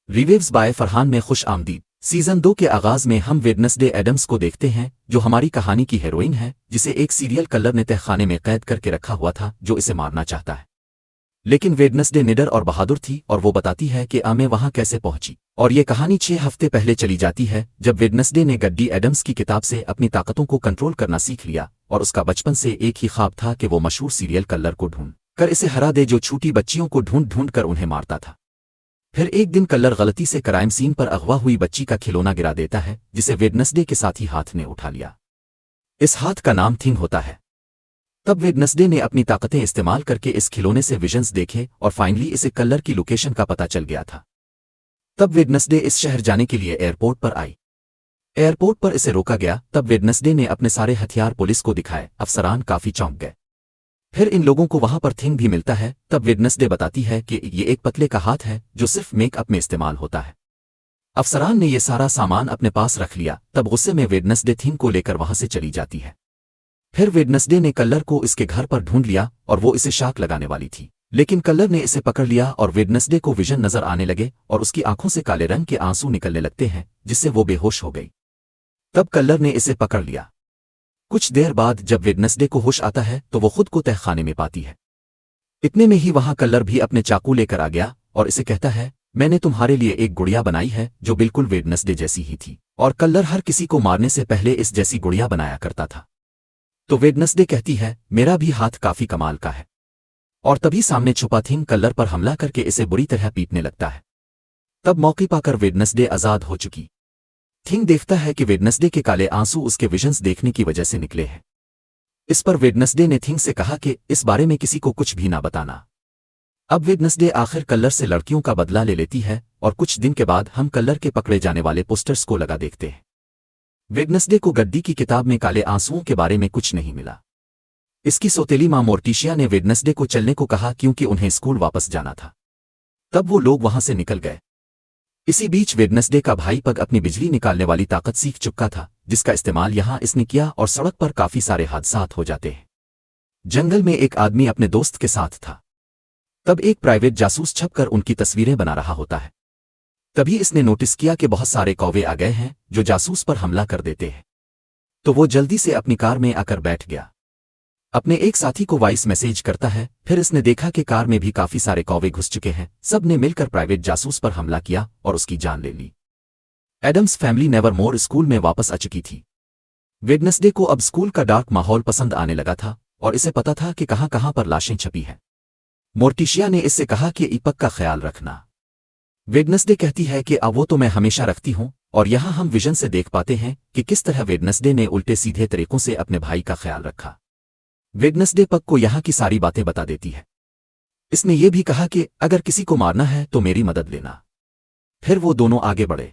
Reviews bye Farhan میں خوش آمدید۔ سیزن 2 کے آغاز میں ہم ویڈنسڈے ایڈمز کو دیکھتے ہیں جو ہماری کہانی کی ہیروئن ہے، جسے ایک سیریل کلر نے تہخانے میں قید کر کے رکھا ہوا تھا جو اسے مارنا چاہتا ہے۔ لیکن ویڈنسڈے نڈر اور بہادر تھی اور وہ بتاتی ہے کہ میں وہاں کیسے پہنچی، اور یہ کہانی 6 ہفتے پہلے چلی جاتی ہے جب ویڈنسڈے نے گڈی ایڈمز کی کتاب سے اپنی طاقتوں کو کنٹرول کرنا سیکھ لیا، اور اس کا بچپن سے ایک ہی خواب تھا کہ وہ مشہور سیریل کلر کو ڈھونڈ کر اسے ہرا دے جو چھوٹی بچیوں کو ڈھونڈ ڈھونڈ کر انہیں مارتا تھا۔ پھر ایک دن کلر غلطی سے کرائم سین پر اغوا ہوئی بچی کا کھلونا گرا دیتا ہے جسے ویڈنسڈے کے ساتھی ہاتھ نے اٹھا لیا۔ اس ہاتھ کا نام تھنگ ہوتا ہے۔ تب ویڈنسڈے نے اپنی طاقتیں استعمال کر کے اس کھلونے سے ویژنز دیکھے اور فائنلی اسے کلر کی لوکیشن کا پتہ چل گیا تھا۔ تب ویڈنسڈے اس شہر جانے کے لیے ایئرپورٹ پر آئی۔ ایئرپورٹ پر اسے روکا گیا، تب ویڈنسڈے نے اپنے سارے ہتھیار پولیس کو دکھائے۔ افسران کافی چونک گئے۔ پھر ان لوگوں کو وہاں پر تھنگ بھی ملتا ہے۔ تب ویڈنسڈے بتاتی ہے کہ یہ ایک پتلے کا ہاتھ ہے جو صرف میک اپ میں استعمال ہوتا ہے۔ افسران نے یہ سارا سامان اپنے پاس رکھ لیا، تب غصے میں ویڈنسڈے تھنگ کو لے کر وہاں سے چلی جاتی ہے۔ پھر ویڈنسڈے نے کلر کو اس کے گھر پر ڈھونڈ لیا اور وہ اسے شاک لگانے والی تھی، لیکن کلر نے اسے پکڑ لیا اور ویڈنسڈے کو ویژن نظر آنے لگے اور اس کی آنکھوں سے کالے رنگ کے آنسو نکلنے لگتے ہیں جس سے وہ بے ہوش ہو گئی۔ تب کلر نے اسے پکڑ لیا۔ کچھ دیر بعد جب ویڈنسڈے کو ہوش آتا ہے تو وہ خود کو تہخانے میں پاتی ہے۔ اتنے میں ہی وہاں کلر بھی اپنے چاقو لے کر آ گیا اور اسے کہتا ہے، میں نے تمہارے لیے ایک گڑیا بنائی ہے جو بالکل ویڈنسڈے جیسی ہی تھی، اور کلر ہر کسی کو مارنے سے پہلے اس جیسی گڑیا بنایا کرتا تھا۔ تو ویڈنسڈے کہتی ہے، میرا بھی ہاتھ کافی کمال کا ہے، اور تبھی سامنے چھپا تھنگ کلر پر حملہ کر کے اسے بری طرح پیٹنے لگتا ہے۔ تب موقع پا کر ویڈنسڈے آزاد ہو چکی۔ تھنگ دیکھتا ہے کہ ویڈنسڈے کے کالے آنسو اس کے ویژنز دیکھنے کی وجہ سے نکلے ہیں۔ اس پر ویڈنسڈے نے تھنگ سے کہا کہ اس بارے میں کسی کو کچھ بھی نہ بتانا۔ اب ویڈنسڈے آخر کلر سے لڑکیوں کا بدلہ لے لیتی ہے، اور کچھ دن کے بعد ہم کلر کے پکڑے جانے والے پوسٹرز کو لگا دیکھتے ہیں۔ ویڈنسڈے کو گڈی کی کتاب میں کالے آنسوؤں کے بارے میں کچھ نہیں ملا۔ اس کی سوتیلی ماں مورٹیشیا نے ویڈنسڈے کو چلنے کو کہا کیونکہ انہیں اسکول واپس جانا تھا۔ تب وہ لوگ وہاں سے نکل گئے۔ اسی بیچ ویڈنسڈے کا بھائی پگ اپنی بجلی نکالنے والی طاقت سیکھ چکا تھا، جس کا استعمال یہاں اس نے کیا، اور سڑک پر کافی سارے حادثات ہو جاتے ہیں۔ جنگل میں ایک آدمی اپنے دوست کے ساتھ تھا۔ تب ایک پرائیویٹ جاسوس چھپ کر ان کی تصویریں بنا رہا ہوتا ہے۔ تبھی اس نے نوٹس کیا کہ بہت سارے کوے آ گئے ہیں جو جاسوس پر حملہ کر دیتے ہیں۔ تو وہ جلدی سے اپنی کار میں آ کر بیٹھ گیا۔ اپنے ایک ساتھی کو وائس میسیج کرتا ہے، پھر اس نے دیکھا کہ کار میں بھی کافی سارے کوے گھس چکے ہیں۔ سب نے مل کر پرائیویٹ جاسوس پر حملہ کیا اور اس کی جان لے لی۔ ایڈمز فیملی نیور مور اسکول میں واپس آ چکی تھی۔ ویڈنسڈے کو اب اسکول کا ڈارک ماحول پسند آنے لگا تھا، اور اسے پتا تھا کہ کہاں کہاں پر لاشیں چھپی ہیں۔ مورٹیشیا نے اس سے کہا کہ ایپک کا خیال رکھنا۔ ویڈنسڈے کہتی ہے کہ اب وہ تو میں ہمیشہ رکھتی ہوں، اور یہاں ہم ویژن سے دیکھ پاتے ہیں کہ کس طرح ویڈنسڈے نے الٹے سیدھے طریقوں سے اپنے بھائی کا خیال رکھا۔ ویڈنسڈے پک کو یہاں کی ساری باتیں بتا دیتی ہے۔ اس نے یہ بھی کہا کہ اگر کسی کو مارنا ہے تو میری مدد لینا۔ پھر وہ دونوں آگے بڑھے۔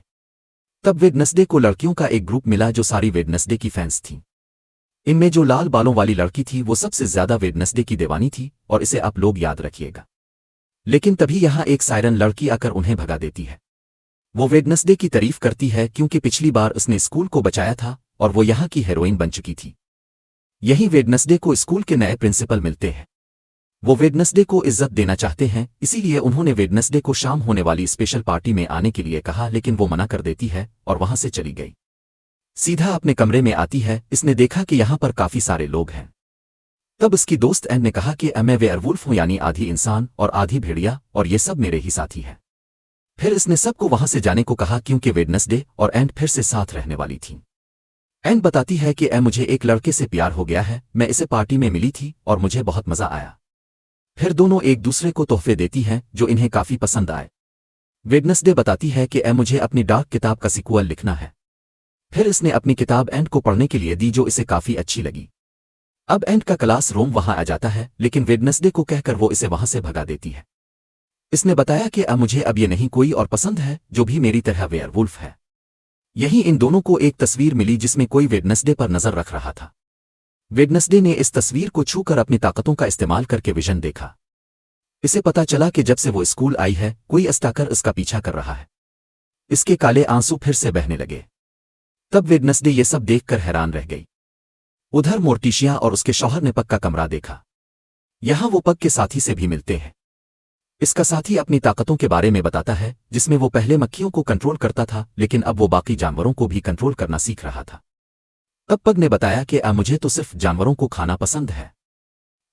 تب ویڈنسڈے کو لڑکیوں کا ایک گروپ ملا جو ساری ویڈنسڈے کی فینس تھیں۔ ان میں جو لال بالوں والی لڑکی تھی وہ سب سے زیادہ ویڈنسڈے کی دیوانی تھی، اور اسے آپ لوگ یاد رکھیے گا۔ لیکن تبھی یہاں ایک سائرن لڑکی آ کر انہیں بھگا دیتی ہے۔ وہ ویڈنسڈے کی تعریف کرتی ہے کیونکہ پچھلی بار اس نے اسکول کو بچایا تھا اور وہ یہاں کی ہیروئن بن چکی تھی۔ یہی ویڈنسڈے کو اسکول کے نئے پرنسپل ملتے ہیں۔ وہ ویڈنسڈے کو عزت دینا چاہتے ہیں، اسی لیے انہوں نے ویڈنسڈے کو شام ہونے والی اسپیشل پارٹی میں آنے کے لیے کہا، لیکن وہ منع کر دیتی ہے اور وہاں سے چلی گئی۔ سیدھا اپنے کمرے میں آتی ہے۔ اس نے دیکھا کہ یہاں پر کافی سارے لوگ ہیں۔ تب اس کی دوست این نے کہا کہ میں ویئرولف ہوں، یعنی آدھی انسان اور آدھی بھیڑیا، اور یہ سب میرے ہی ساتھی ہیں۔ پھر اس نے سب کو وہاں سے جانے کو کہا کیونکہ ویڈنسڈے اور اینڈ پھر سے ساتھ رہنے والی تھیں۔ اینڈ بتاتی ہے کہ مجھے ایک لڑکے سے پیار ہو گیا ہے، میں اسے پارٹی میں ملی تھی اور مجھے بہت مزہ آیا۔ پھر دونوں ایک دوسرے کو تحفے دیتی ہیں جو انہیں کافی پسند آئے۔ ویڈنسڈے بتاتی ہے کہ مجھے اپنی ڈارک کتاب کا سیکوئل لکھنا ہے۔ پھر اس نے اپنی کتاب اینڈ کو پڑھنے کے لیے دی جو اسے کافی اچھی لگی۔ اب اینڈ کا کلاس روم وہاں آ جاتا ہے، لیکن ویڈنسڈے کو کہہ کر وہ اسے وہاں سے بھگا دیتی ہے۔ اس نے بتایا کہ مجھے اب یہ نہیں کوئی اور پسند ہے جو بھی میری طرح ویئر وولف ہے۔ یہی ان دونوں کو ایک تصویر ملی جس میں کوئی ویڈنسڈے پر نظر رکھ رہا تھا۔ ویڈنسڈے نے اس تصویر کو چھو کر اپنی طاقتوں کا استعمال کر کے ویژن دیکھا۔ اسے پتا چلا کہ جب سے وہ اسکول آئی ہے کوئی اسٹاکر اس کا پیچھا کر رہا ہے۔ اس کے کالے آنسو پھر سے بہنے لگے۔ تب ویڈنسڈے یہ سب دیکھ کر حیران رہ گئی۔ ادھر مورٹیشیا اور اس کے شوہر نے پک کا کمرہ دیکھا۔ یہاں وہ پک کے ساتھی سے بھی ملتے ہیں۔ اس کا ساتھی اپنی طاقتوں کے بارے میں بتاتا ہے جس میں وہ پہلے مکھیوں کو کنٹرول کرتا تھا لیکن اب وہ باقی جانوروں کو بھی کنٹرول کرنا سیکھ رہا تھا۔ تب پگ نے بتایا کہ مجھے تو صرف جانوروں کو کھانا پسند ہے۔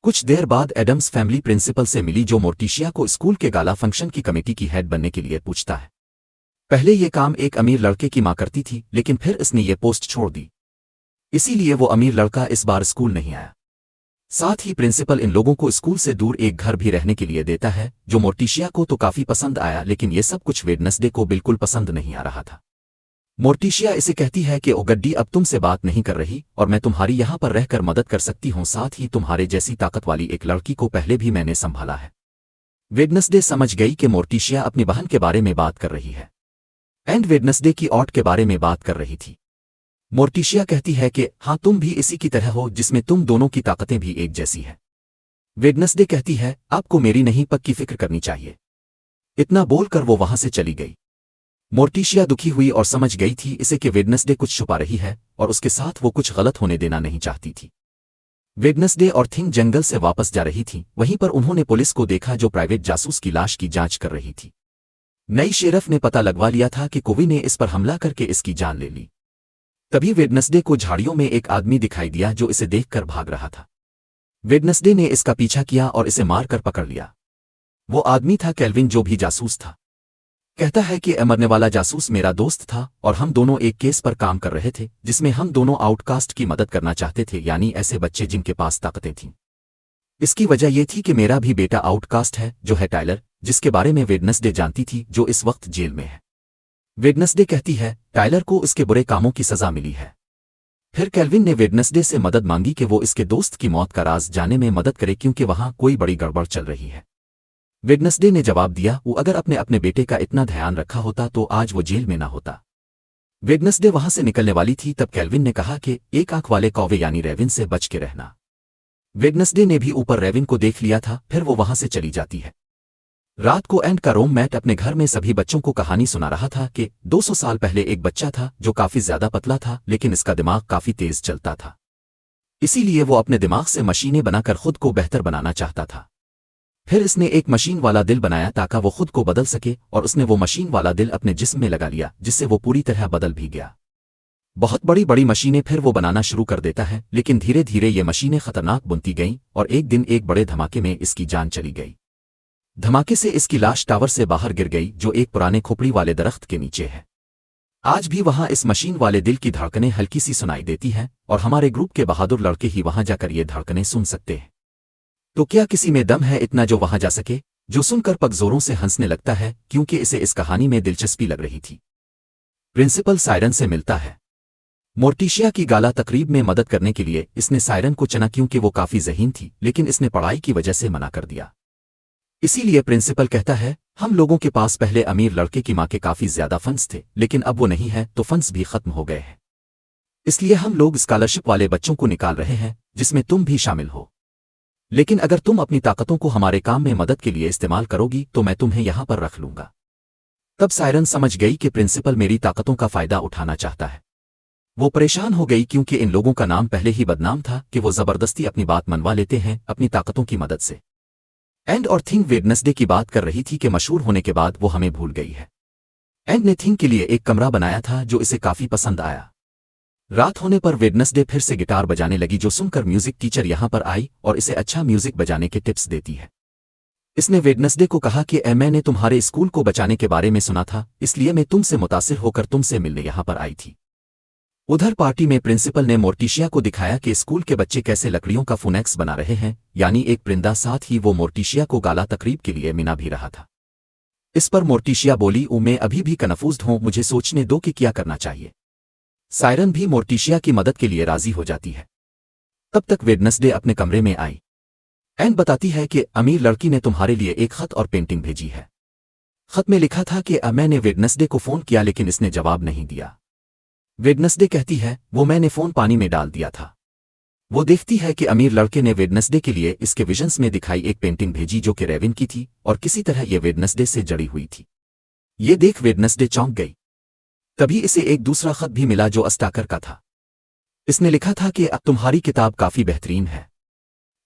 کچھ دیر بعد ایڈمز فیملی پرنسپل سے ملی جو مورٹیشیا کو اسکول کے گالا فنکشن کی کمیٹی کی ہیڈ بننے کے لیے پوچھتا ہے۔ پہلے یہ کام ایک امیر لڑکے کی ماں کرتی تھی لیکن پھر اس نے یہ پوسٹ چھوڑ دی، اسی لیے وہ امیر لڑکا اس بار اسکول نہیں آیا۔ ساتھ ہی پرنسپل ان لوگوں کو اسکول سے دور ایک گھر بھی رہنے کے لیے دیتا ہے جو مورٹیشیا کو تو کافی پسند آیا لیکن یہ سب کچھ ویڈنسڈے کو بالکل پسند نہیں آ رہا تھا۔ مورٹیشیا اسے کہتی ہے کہ او گڈی اب تم سے بات نہیں کر رہی اور میں تمہاری یہاں پر رہ کر مدد کر سکتی ہوں، ساتھ ہی تمہارے جیسی طاقت والی ایک لڑکی کو پہلے بھی میں نے سنبھالا ہے۔ ویڈنسڈے سمجھ گئی کہ مورٹیشیا اپنی بہن کے بارے میں بات کر رہی ہے اینڈ ویڈنسڈے کی آؤٹ کے بارے میں بات کر رہی تھی۔ مورٹیشیا کہتی ہے کہ ہاں تم بھی اسی کی طرح ہو جس میں تم دونوں کی طاقتیں بھی ایک جیسی ہیں۔ ویڈنسڈے کہتی ہے آپ کو میری نہیں پگ کی فکر کرنی چاہیے۔ اتنا بول کر وہ وہاں سے چلی گئی۔ مورٹیشیا دکھی ہوئی اور سمجھ گئی تھی اسے کہ ویڈنسڈے کچھ چھپا رہی ہے اور اس کے ساتھ وہ کچھ غلط ہونے دینا نہیں چاہتی تھی۔ ویڈنسڈے اور تھنگ جنگل سے واپس جا رہی تھی، وہیں پر انہوں نے پولیس کو دیکھا جو پرائیویٹ جاسوس کی لاش کی جانچ کر رہی تھی۔ نئی شیرف نے پتہ لگوا لیا تھا کہ کووی نے اس پر حملہ کر کے اس کی جان لے لی۔ تبھی ویڈنسڈے کو جھاڑیوں میں ایک آدمی دکھائی دیا جو اسے دیکھ کر بھاگ رہا تھا۔ ویڈنسڈے نے اس کا پیچھا کیا اور اسے مار کر پکڑ لیا۔ وہ آدمی تھا کیلوین جو بھی جاسوس تھا۔ کہتا ہے کہ مرنے والا جاسوس میرا دوست تھا اور ہم دونوں ایک کیس پر کام کر رہے تھے جس میں ہم دونوں آؤٹ کاسٹ کی مدد کرنا چاہتے تھے، یعنی ایسے بچے جن کے پاس طاقتیں تھیں۔ اس کی وجہ یہ تھی کہ میرا بھی بیٹا آؤٹ کاسٹ ہے جو ہے ٹائلر، جس کے بارے میں ویڈنسڈے جانتی تھی جو اس وقت جیل میں ہے۔ ویڈنسڈے کہتی ہے ٹائلر کو اس کے برے کاموں کی سزا ملی ہے۔ پھر کیلوین نے ویڈنسڈے سے مدد مانگی کہ وہ اس کے دوست کی موت کا راز جانے میں مدد کرے کیونکہ وہاں کوئی بڑی گڑبڑ چل رہی ہے۔ ویڈنسڈے نے جواب دیا وہ اگر اپنے بیٹے کا اتنا دھیان رکھا ہوتا تو آج وہ جیل میں نہ ہوتا۔ ویڈنسڈے وہاں سے نکلنے والی تھی تب کیلوین نے کہا کہ ایک آنکھ والے کووے یعنی ریون سے بچ کے رہنا۔ ویڈنسڈے نے بھی اوپر ریون کو دیکھ لیا تھا، پھر وہ وہاں سے چلی جاتی ہے۔ رات کو اینڈ کا روم میٹ اپنے گھر میں سبھی بچوں کو کہانی سنا رہا تھا کہ 200 سال پہلے ایک بچہ تھا جو کافی زیادہ پتلا تھا لیکن اس کا دماغ کافی تیز چلتا تھا، اسی لیے وہ اپنے دماغ سے مشینیں بنا کر خود کو بہتر بنانا چاہتا تھا۔ پھر اس نے ایک مشین والا دل بنایا تاکہ وہ خود کو بدل سکے اور اس نے وہ مشین والا دل اپنے جسم میں لگا لیا جس سے وہ پوری طرح بدل بھی گیا۔ بہت بڑی بڑی مشینیں پھر وہ بنانا شروع کر دیتا ہے لیکن دھیرے دھیرے یہ مشینیں خطرناک بنتی گئیں اور ایک دن ایک بڑے دھماکے میں اس کی جان چلی گئی۔ دھماکے سے اس کی لاش ٹاور سے باہر گر گئی جو ایک پرانے کھوپڑی والے درخت کے نیچے ہے۔ آج بھی وہاں اس مشین والے دل کی دھڑکنیں ہلکی سی سنائی دیتی ہیں اور ہمارے گروپ کے بہادر لڑکے ہی وہاں جا کر یہ دھڑکنیں سن سکتے ہیں۔ تو کیا کسی میں دم ہے اتنا جو وہاں جا سکے؟ جو سن کر پگ زوروں سے ہنسنے لگتا ہے کیونکہ اسے اس کہانی میں دلچسپی لگ رہی تھی۔ پرنسپل سائرن سے ملتا ہے۔ مورٹیشیا کی گالا تقریب میں مدد کرنے کے لیے اس نے سائرن کو چنا کیونکہ وہ کافی ذہین تھی لیکن اس نے پڑھائی کی وجہ سے منع کر دیا۔ اسی لیے پرنسپل کہتا ہے ہم لوگوں کے پاس پہلے امیر لڑکے کی ماں کے کافی زیادہ فنڈز تھے لیکن اب وہ نہیں ہے تو فنڈز بھی ختم ہو گئے ہیں، اس لیے ہم لوگ اسکالرشپ والے بچوں کو نکال رہے ہیں جس میں تم بھی شامل ہو، لیکن اگر تم اپنی طاقتوں کو ہمارے کام میں مدد کے لیے استعمال کرو گی تو میں تمہیں یہاں پر رکھ لوں گا۔ تب سائرن سمجھ گئی کہ پرنسپل میری طاقتوں کا فائدہ اٹھانا چاہتا ہے۔ وہ پریشان ہو گئی کیونکہ ان لوگوں کا نام پہلے ہی بدنام تھا کہ وہ زبردستی اپنی بات منوا لیتے ہیں اپنی طاقتوں کی مدد سے۔ اینڈ اور تھنگ ویڈنسڈے کی بات کر رہی تھی کہ مشہور ہونے کے بعد وہ ہمیں بھول گئی ہے۔ اینڈ نے تھنگ کے لیے ایک کمرہ بنایا تھا جو اسے کافی پسند آیا۔ رات ہونے پر ویڈنسڈے پھر سے گٹار بجانے لگی جو سن کر میوزک ٹیچر یہاں پر آئی اور اسے اچھا میوزک بجانے کے ٹپس دیتی ہے۔ اس نے ویڈنسڈے کو کہا کہ میں نے تمہارے اسکول کو بچانے کے بارے میں سنا تھا اس لیے میں تم سے متاثر ہو کر تم سے ملنے یہاں پر آئی تھی۔ ادھر پارٹی میں پرنسپل نے مورٹیشیا کو دکھایا کہ اسکول کے بچے کیسے لکڑیوں کا فونیکس بنا رہے ہیں، یعنی ایک پرندہ، ساتھ ہی وہ مورٹیشیا کو گالا تقریب کے لیے منا بھی رہا تھا۔ اس پر مورٹیشیا بولی میں ابھی بھی کنفوزڈ ہوں، مجھے سوچنے دو کہ کیا کرنا چاہیے۔ سائرن بھی مورٹیشیا کی مدد کے لیے راضی ہو جاتی ہے۔ تب تک ویڈنسڈے اپنے کمرے میں آئی۔ این بتاتی ہے کہ امیر لڑکی نے تمہارے لیے ایک خط اور پینٹنگ بھیجی ہے۔ خط میں لکھا تھا کہ میں نے ویڈنسڈے کو فون کیا لیکن اس نے جواب نہیں دیا۔ ویڈنسڈے کہتی ہے وہ میں نے فون پانی میں ڈال دیا تھا۔ وہ دیکھتی ہے کہ امیر لڑکے نے ویڈنسڈے کے لیے اس کے ویژنز میں دکھائی ایک پینٹنگ بھیجی جو کہ ریون کی تھی اور کسی طرح یہ ویڈنسڈے سے جڑی ہوئی تھی۔ یہ دیکھ ویڈنسڈے چونک گئی۔ تبھی اسے ایک دوسرا خط بھی ملا جو اسٹاکر کا تھا۔ اس نے لکھا تھا کہ اب تمہاری کتاب کافی بہترین ہے۔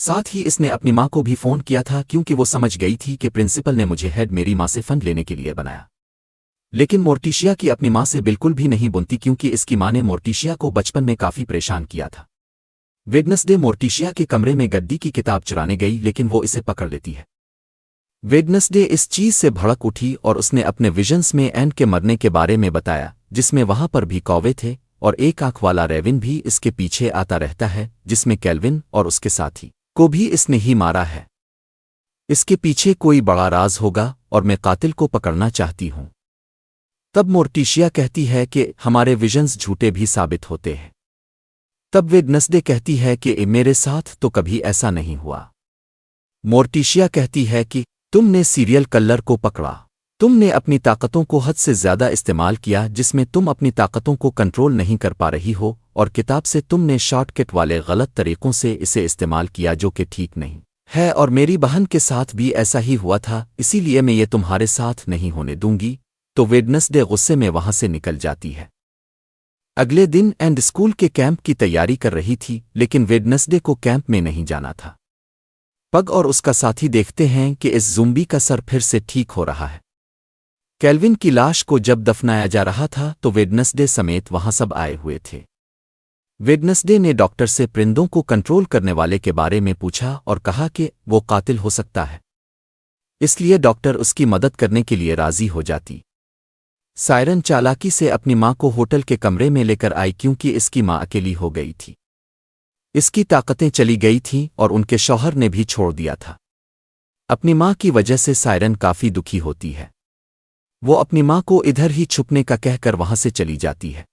ساتھ ہی اس نے اپنی ماں کو بھی فون کیا تھا کیونکہ وہ سمجھ گئی تھی کہ پرنسپل نے مجھے ہیڈ میری ماں سے فنڈ لینے کے لیے بنایا۔ لیکن مورٹیشیا کی اپنی ماں سے بالکل بھی نہیں بنتی کیونکہ اس کی ماں نے مورٹیشیا کو بچپن میں کافی پریشان کیا تھا۔ ویڈنسڈے مورٹیشیا کے کمرے میں گڈی کی کتاب چرانے گئی لیکن وہ اسے پکڑ لیتی ہے۔ ویڈنسڈے اس چیز سے بھڑک اٹھی اور اس نے اپنے ویژنز میں اینڈ کے مرنے کے بارے میں بتایا جس میں وہاں پر بھی کوے تھے اور ایک آنکھ والا ریون بھی اس کے پیچھے آتا رہتا ہے جس میں کیلون اور اس کے ساتھی کو بھی اس نے ہی مارا ہے۔ اس کے پیچھے کوئی بڑا راز ہوگا اور میں قاتل کو پکڑنا چاہتی ہوں۔ تب مورٹیشیا کہتی ہے کہ ہمارے ویژنز جھوٹے بھی ثابت ہوتے ہیں۔ تب ویڈنسڈے کہتی ہے کہ میرے ساتھ تو کبھی ایسا نہیں ہوا۔ مورٹیشیا کہتی ہے کہ تم نے سیریل کلر کو پکڑا، تم نے اپنی طاقتوں کو حد سے زیادہ استعمال کیا جس میں تم اپنی طاقتوں کو کنٹرول نہیں کر پا رہی ہو، اور کتاب سے تم نے شارٹ کٹ والے غلط طریقوں سے اسے استعمال کیا جو کہ ٹھیک نہیں ہے، اور میری بہن کے ساتھ بھی ایسا ہی ہوا تھا، اسی لیے میں یہ تمہارے ساتھ نہیں ہونے دوں گی۔ تو ویڈنسڈے غصے میں وہاں سے نکل جاتی ہے۔ اگلے دن اینڈ اسکول کے کیمپ کی تیاری کر رہی تھی لیکن ویڈنسڈے کو کیمپ میں نہیں جانا تھا۔ پگ اور اس کا ساتھی دیکھتے ہیں کہ اس زومبی کا سر پھر سے ٹھیک ہو رہا ہے۔ کیلون کی لاش کو جب دفنایا جا رہا تھا تو ویڈنسڈے سمیت وہاں سب آئے ہوئے تھے۔ ویڈنسڈے نے ڈاکٹر سے پرندوں کو کنٹرول کرنے والے کے بارے میں پوچھا اور کہا کہ وہ قاتل ہو سکتا ہے، اس لیے ڈاکٹر اس کی مدد کرنے کے لیے راضی ہو جاتی۔ سائرن چالاکی سے اپنی ماں کو ہوٹل کے کمرے میں لے کر آئی کیونکہ اس کی ماں اکیلی ہو گئی تھی۔ اس کی طاقتیں چلی گئی تھیں اور ان کے شوہر نے بھی چھوڑ دیا تھا۔ اپنی ماں کی وجہ سے سائرن کافی دکھی ہوتی ہے۔ وہ اپنی ماں کو ادھر ہی چھپنے کا کہہ کر وہاں سے چلی جاتی ہے۔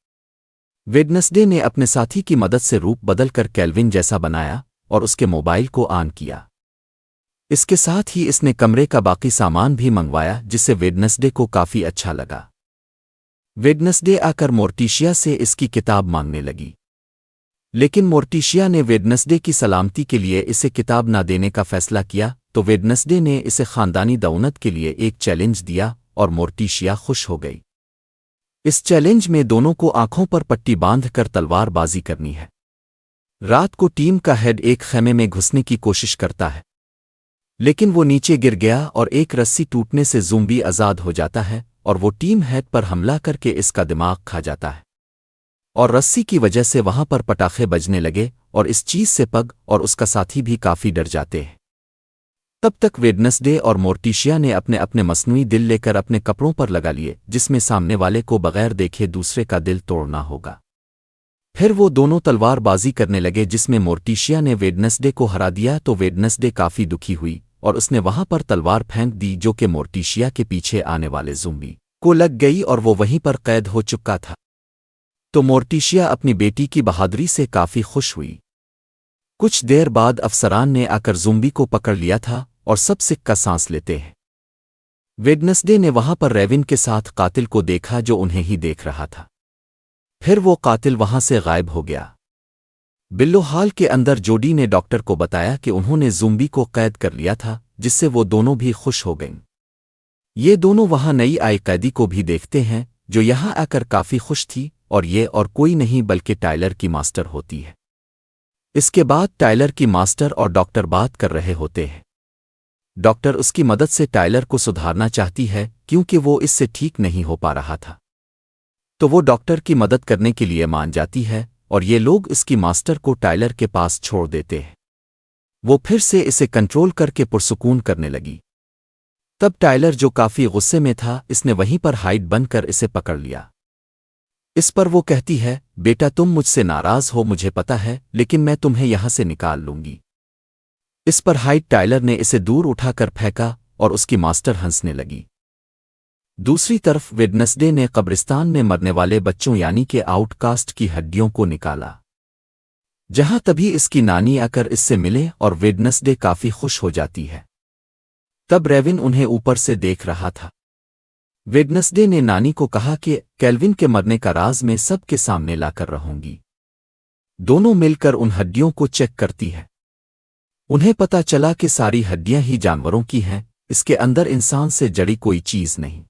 ویڈنسڈے نے اپنے ساتھی کی مدد سے روپ بدل کر کیلون جیسا بنایا اور اس کے موبائل کو آن کیا۔ اس کے ساتھ ہی اس نے کمرے کا باقی سامان بھی منگوایا جس سے ویڈنسڈے کو کافی اچھا لگا۔ ویڈنسڈے آ کر مورٹیشیا سے اس کی کتاب مانگنے لگی، لیکن مورٹیشیا نے ویڈنسڈے کی سلامتی کے لیے اسے کتاب نہ دینے کا فیصلہ کیا، تو ویڈنسڈے نے اسے خاندانی دعوت کے لیے ایک چیلنج دیا اور مورٹیشیا خوش ہو گئی۔ اس چیلنج میں دونوں کو آنکھوں پر پٹی باندھ کر تلوار بازی کرنی ہے۔ رات کو ٹیم کا ہیڈ ایک خیمے میں گھسنے کی کوشش کرتا ہے لیکن وہ نیچے گر گیا اور ایک رسی ٹوٹنے سے زومبی آزاد ہو جاتا ہے اور وہ ٹیم ہیڈ پر حملہ کر کے اس کا دماغ کھا جاتا ہے، اور رسی کی وجہ سے وہاں پر پٹاخے بجنے لگے اور اس چیز سے پگ اور اس کا ساتھی بھی کافی ڈر جاتے ہیں۔ تب تک ویڈنسڈے اور مورٹیشیا نے اپنے اپنے مصنوعی دل لے کر اپنے کپڑوں پر لگا لیے جس میں سامنے والے کو بغیر دیکھے دوسرے کا دل توڑنا ہوگا۔ پھر وہ دونوں تلوار بازی کرنے لگے جس میں مورٹیشیا نے ویڈنسڈے کو ہرا دیا، تو ویڈنسڈے کافی دکھی ہوئی اور اس نے وہاں پر تلوار پھینک دی جو کہ مورٹیشیا کے پیچھے آنے والے زومبی کو لگ گئی اور وہ وہیں پر قید ہو چکا تھا۔ تو مورٹیشیا اپنی بیٹی کی بہادری سے کافی خوش ہوئی۔ کچھ دیر بعد افسران نے آ کر زومبی کو پکڑ لیا تھا اور سب سکھ کا سانس لیتے ہیں۔ ویڈنسڈے نے وہاں پر ریون کے ساتھ قاتل کو دیکھا جو انہیں ہی دیکھ رہا تھا۔ پھر وہ قاتل وہاں سے غائب ہو گیا۔ بلو ہال کے اندر جوڈی نے ڈاکٹر کو بتایا کہ انہوں نے زومبی کو قید کر لیا تھا جس سے وہ دونوں بھی خوش ہو گئیں۔ یہ دونوں وہاں نئی آئی قیدی کو بھی دیکھتے ہیں جو یہاں آ کر کافی خوش تھی اور یہ اور کوئی نہیں بلکہ ٹائلر کی ماسٹر ہوتی ہے۔ اس کے بعد ٹائلر کی ماسٹر اور ڈاکٹر بات کر رہے ہوتے ہیں۔ ڈاکٹر اس کی مدد سے ٹائلر کو سدھارنا چاہتی ہے کیونکہ وہ اس سے ٹھیک نہیں ہو پا رہا تھا، تو وہ ڈاکٹر کی مدد کرنے کے لیے مان جاتی ہے اور یہ لوگ اس کی ماسٹر کو ٹائلر کے پاس چھوڑ دیتے ہیں۔ وہ پھر سے اسے کنٹرول کر کے پرسکون کرنے لگی۔ تب ٹائلر جو کافی غصے میں تھا اس نے وہیں پر ہائٹ بن کر اسے پکڑ لیا۔ اس پر وہ کہتی ہے، بیٹا تم مجھ سے ناراض ہو مجھے پتا ہے، لیکن میں تمہیں یہاں سے نکال لوں گی۔ اس پر ہائٹ ٹائلر نے اسے دور اٹھا کر پھینکا اور اس کی ماسٹر ہنسنے لگی۔ دوسری طرف ویڈنسڈے نے قبرستان میں مرنے والے بچوں یعنی کہ آؤٹ کاسٹ کی ہڈیوں کو نکالا، جہاں تبھی اس کی نانی آ کر اس سے ملے اور ویڈنسڈے کافی خوش ہو جاتی ہے۔ تب ریون انہیں اوپر سے دیکھ رہا تھا۔ ویڈنسڈے نے نانی کو کہا کہ کیلون کے مرنے کا راز میں سب کے سامنے لا کر رہوں گی۔ دونوں مل کر ان ہڈیوں کو چیک کرتی ہے۔ انہیں پتا چلا کہ ساری ہڈیاں ہی جانوروں کی ہیں، اس کے اندر انسان سے جڑی کوئی چیز نہیں۔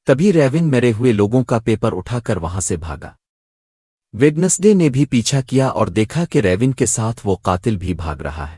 تبھی ریون مرے ہوئے لوگوں کا پیپر اٹھا کر وہاں سے بھاگا۔ ویڈنسڈے نے بھی پیچھا کیا اور دیکھا کہ ریون کے ساتھ وہ قاتل بھی بھاگ رہا ہے۔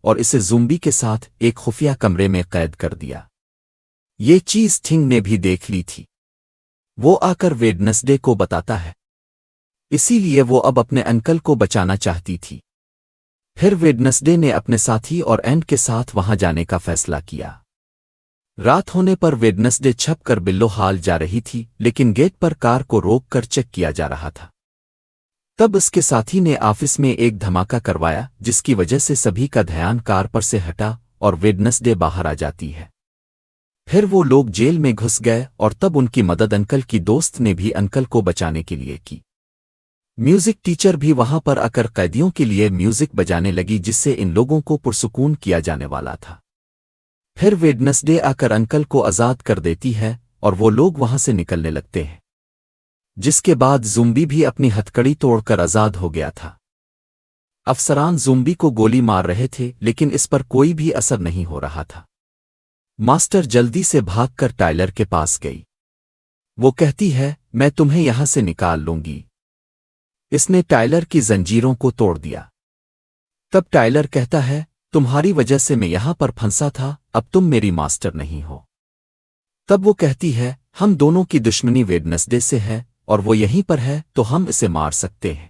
اور اسے زومبی کے ساتھ ایک خفیہ کمرے میں قید کر دیا۔ یہ چیز تھنگ نے بھی دیکھ لی تھی۔ وہ آ کر ویڈنسڈے کو بتاتا ہے، اسی لیے وہ اب اپنے انکل کو بچانا چاہتی تھی۔ پھر ویڈنسڈے نے اپنے ساتھی اور اینڈ کے ساتھ وہاں جانے کا فیصلہ کیا۔ رات ہونے پر ویڈنسڈے چھپ کر بلو ہال جا رہی تھی، لیکن گیٹ پر کار کو روک کر چیک کیا جا رہا تھا۔ تب اس کے ساتھی نے آفس میں ایک دھماکہ کروایا جس کی وجہ سے سبھی کا دھیان کار پر سے ہٹا اور ویڈنسڈے باہر آ جاتی ہے۔ پھر وہ لوگ جیل میں گھس گئے اور تب ان کی مدد انکل کی دوست نے بھی انکل کو بچانے کے لیے کی۔ میوزک ٹیچر بھی وہاں پر آ کر قیدیوں کے لیے میوزک بجانے لگی جس سے ان لوگوں کو پرسکون کیا جانے والا تھا۔ پھر ویڈنسڈے آ کر انکل کو آزاد کر دیتی ہے اور وہ لوگ وہاں سے نکلنے لگتے ہیں، جس کے بعد زومبی بھی اپنی ہتھکڑی توڑ کر آزاد ہو گیا تھا۔ افسران زومبی کو گولی مار رہے تھے لیکن اس پر کوئی بھی اثر نہیں ہو رہا تھا۔ ماسٹر جلدی سے بھاگ کر ٹائلر کے پاس گئی۔ وہ کہتی ہے، میں تمہیں یہاں سے نکال لوں گی۔ اس نے ٹائلر کی زنجیروں کو توڑ دیا۔ تب ٹائلر کہتا ہے، تمہاری وجہ سے میں یہاں پر پھنسا تھا، اب تم میری ماسٹر نہیں ہو۔ تب وہ کہتی ہے، ہم دونوں کی دشمنی ویڈنسڈے سے ہے اور وہ یہیں پر ہے تو ہم اسے مار سکتے ہیں۔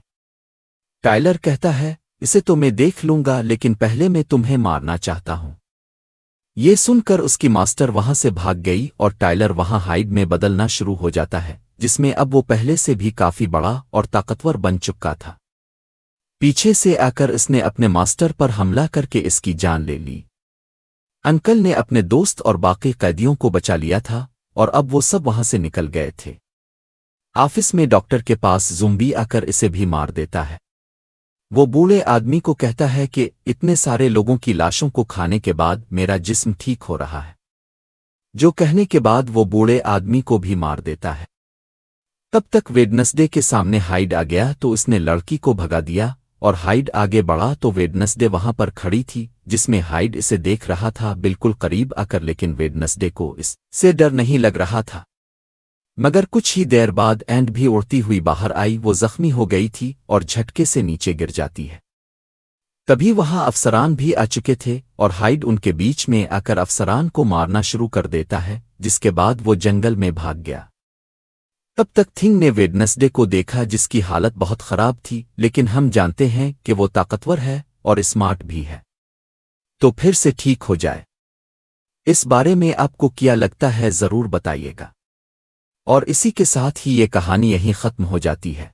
ٹائلر کہتا ہے، اسے تو میں دیکھ لوں گا لیکن پہلے میں تمہیں مارنا چاہتا ہوں۔ یہ سن کر اس کی ماسٹر وہاں سے بھاگ گئی اور ٹائلر وہاں ہائیڈ میں بدلنا شروع ہو جاتا ہے، جس میں اب وہ پہلے سے بھی کافی بڑا اور طاقتور بن چکا تھا۔ پیچھے سے آ کر اس نے اپنے ماسٹر پر حملہ کر کے اس کی جان لے لی۔ انکل نے اپنے دوست اور باقی قیدیوں کو بچا لیا تھا اور اب وہ سب وہاں سے نکل گئے تھے۔ آفس میں ڈاکٹر کے پاس زومبی آ کر اسے بھی مار دیتا ہے۔ وہ بوڑھے آدمی کو کہتا ہے کہ اتنے سارے لوگوں کی لاشوں کو کھانے کے بعد میرا جسم ٹھیک ہو رہا ہے، جو کہنے کے بعد وہ بوڑھے آدمی کو بھی مار دیتا ہے۔ تب تک ویڈنسڈے کے سامنے ہائیڈ آ گیا تو اس نے لڑکی کو بھگا دیا اور ہائیڈ آگے بڑھا تو ویڈنسڈے وہاں پر کھڑی تھی، جس میں ہائیڈ اسے دیکھ رہا تھا بالکل قریب آ کر، لیکن ویڈنسڈے کو اس سے ڈر نہیں لگ رہا تھا۔ مگر کچھ ہی دیر بعد اینڈ بھی اڑتی ہوئی باہر آئی۔ وہ زخمی ہو گئی تھی اور جھٹکے سے نیچے گر جاتی ہے۔ تبھی وہاں افسران بھی آ چکے تھے اور ہائیڈ ان کے بیچ میں آ کر افسران کو مارنا شروع کر دیتا ہے، جس کے بعد وہ جنگل میں بھاگ گیا۔ تب تک تھنگ نے ویڈنسڈے کو دیکھا جس کی حالت بہت خراب تھی، لیکن ہم جانتے ہیں کہ وہ طاقتور ہے اور اسمارٹ بھی ہے، تو پھر سے ٹھیک ہو جائے۔ اس بارے میں آپ کو کیا لگتا ہے ضرور بتائیے گا۔ اور اسی کے ساتھ ہی یہ کہانی یہیں ختم ہو جاتی ہے۔